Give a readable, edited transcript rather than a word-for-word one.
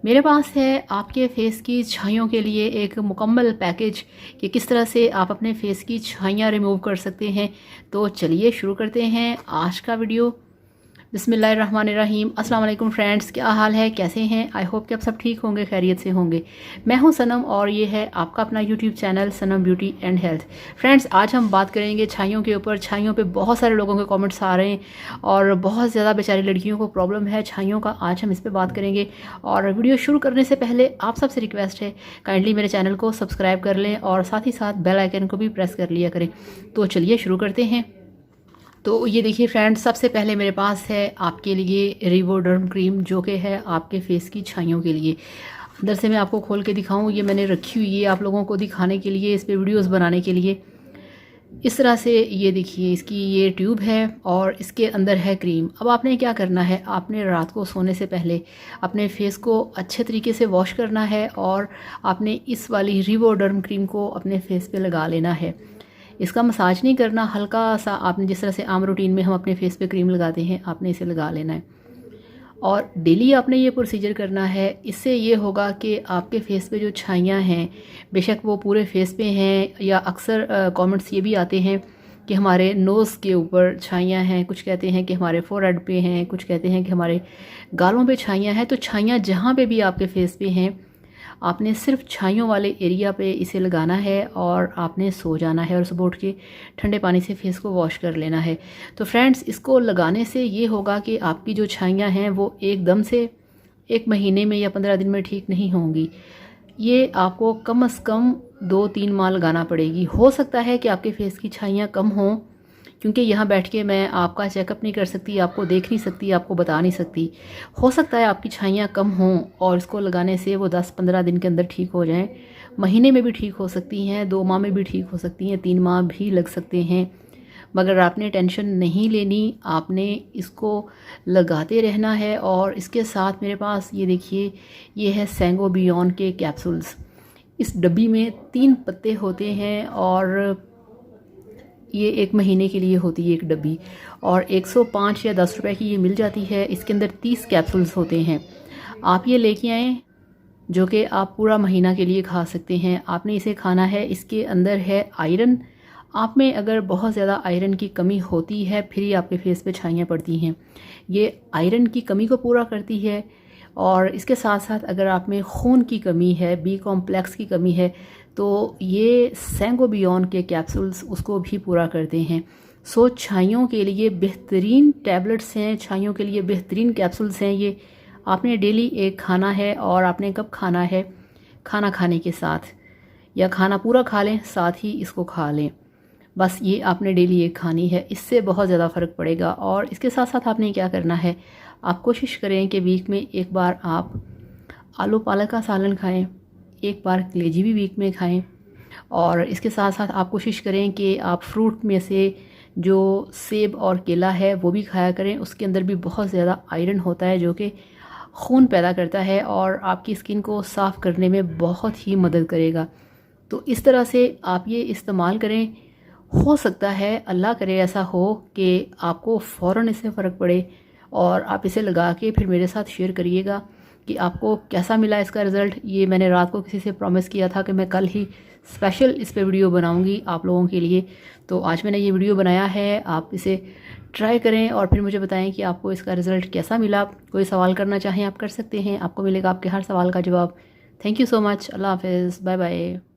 मेरे पास है आपके फेस की छाइयों के लिए एक मुकम्मल पैकेज कि किस तरह से आप अपने फेस की छाइयाँ रिमूव कर सकते हैं। तो चलिए शुरू करते हैं आज का वीडियो। बिस्मिल्लाहिर्रहमानिर्रहीम। अस्सलाम वालेकुम फ्रेंड्स, क्या हाल है, कैसे हैं? आई होप कि आप सब ठीक होंगे, खैरियत से होंगे। मैं हूं सनम और ये है आपका अपना YouTube channel Sanam beauty and health. Friends, आज हम बात करेंगे छाइयों के ऊपर। छाइयों पे बहुत सारे लोगों के कमेंट्स आ रहे हैं और बहुत ज़्यादा बेचारी लड़कियों को प्रॉब्लम है छाइयों का। आज हम इस पर बात करेंगे और वीडियो शुरू करने से पहले आप सबसे रिक्वेस्ट है, काइंडली मेरे चैनल को सब्सक्राइब कर लें और साथ ही साथ बेल आइकन को भी प्रेस कर लिया करें। तो चलिए शुरू करते हैं। तो ये देखिए फ्रेंड्स, सबसे पहले मेरे पास है आपके लिए रिवोडर्म क्रीम, जो कि है आपके फेस की छाइयों के लिए। अंदर से मैं आपको खोल के दिखाऊं, ये मैंने रखी हुई है आप लोगों को दिखाने के लिए, इस पे वीडियोस बनाने के लिए। इस तरह से ये देखिए, इसकी ये ट्यूब है और इसके अंदर है क्रीम। अब आपने क्या करना है, आपने रात को सोने से पहले अपने फेस को अच्छे तरीके से वॉश करना है और आपने इस वाली रिवोडर्म क्रीम को अपने फेस पे लगा लेना है। इसका मसाज नहीं करना, हल्का सा आपने जिस तरह से आम रूटीन में हम अपने फेस पे क्रीम लगाते हैं, आपने इसे लगा लेना है और डेली आपने ये प्रोसीजर करना है। इससे ये होगा कि आपके फेस पे जो छाइयाँ हैं, बेशक वो पूरे फेस पे हैं या अक्सर कमेंट्स ये भी आते हैं कि हमारे नोज़ के ऊपर छाइयाँ हैं, कुछ कहते हैं कि हमारे फोरहेड पे हैं, कुछ कहते हैं कि हमारे गालों पे छाइयाँ हैं। तो छाइयाँ जहाँ पे भी आपके फेस पे हैं, आपने सिर्फ छाइयों वाले एरिया पे इसे लगाना है और आपने सो जाना है और सुबह उठ के ठंडे पानी से फेस को वॉश कर लेना है। तो फ्रेंड्स, इसको लगाने से ये होगा कि आपकी जो छाइयाँ हैं वो एकदम से 1 महीने में या 15 दिन में ठीक नहीं होंगी। ये आपको कम से कम 2-3 माह लगाना पड़ेगी। हो सकता है कि आपके फेस की छाइयाँ कम हों, क्योंकि यहाँ बैठ के मैं आपका चेकअप नहीं कर सकती, आपको देख नहीं सकती, आपको बता नहीं सकती। हो सकता है आपकी छाइयाँ कम हों और इसको लगाने से वो 10-15 दिन के अंदर ठीक हो जाएं। महीने में भी ठीक हो सकती हैं, 2 माह में भी ठीक हो सकती हैं, 3 माह भी लग सकते हैं। मगर आपने टेंशन नहीं लेनी, आपने इसको लगाते रहना है। और इसके साथ मेरे पास ये देखिए, ये है सेंगोबियन के कैप्सूल्स। इस डब्बी में 3 पत्ते होते हैं और ये 1 महीने के लिए होती है एक डब्बी और 105 या 10 रुपए की ये मिल जाती है। इसके अंदर 30 कैप्सूल्स होते हैं। आप ये लेके आएँ, जो कि आप पूरा महीना के लिए खा सकते हैं। आपने इसे खाना है। इसके अंदर है आयरन। आप में अगर बहुत ज़्यादा आयरन की कमी होती है, फिर ही आपके फेस पे छाइयाँ पड़ती हैं। ये आयरन की कमी को पूरा करती है और इसके साथ साथ अगर आप में खून की कमी है, बी कॉम्प्लेक्स की कमी है, तो ये सेंगोबियन के कैप्सूल्स उसको भी पूरा करते हैं। सो छाइयों के लिए बेहतरीन टैबलेट्स हैं, छाइयों के लिए बेहतरीन कैप्सूल्स हैं। ये आपने डेली एक खाना है और आपने कब खाना है, खाना खाने के साथ, या खाना पूरा खा लें साथ ही इसको खा लें। बस ये आपने डेली एक खानी है, इससे बहुत ज़्यादा फ़र्क पड़ेगा। और इसके साथ साथ आपने क्या करना है, आप कोशिश करें कि वीक में एक बार आप आलू पालक का सालन खाएं, एक बार कलेजी भी वीक में खाएं। और इसके साथ साथ आप कोशिश करें कि आप फ्रूट में से जो सेब और केला है वो भी खाया करें। उसके अंदर भी बहुत ज़्यादा आयरन होता है, जो कि खून पैदा करता है और आपकी स्किन को साफ़ करने में बहुत ही मदद करेगा। तो इस तरह से आप ये इस्तेमाल करें। हो सकता है, अल्लाह करे ऐसा हो कि आपको फ़ौरन इससे फ़र्क पड़े और आप इसे लगा के फिर मेरे साथ शेयर करिएगा कि आपको कैसा मिला इसका रिज़ल्ट। ये मैंने रात को किसी से प्रॉमिस किया था कि मैं कल ही स्पेशल इस पे वीडियो बनाऊंगी आप लोगों के लिए। तो आज मैंने ये वीडियो बनाया है। आप इसे ट्राई करें और फिर मुझे बताएं कि आपको इसका रिज़ल्ट कैसा मिला। कोई सवाल करना चाहें आप कर सकते हैं, आपको मिलेगा आपके हर सवाल का जवाब। Thank you so much. अल्लाह हाफ़िज़, बाय बाय।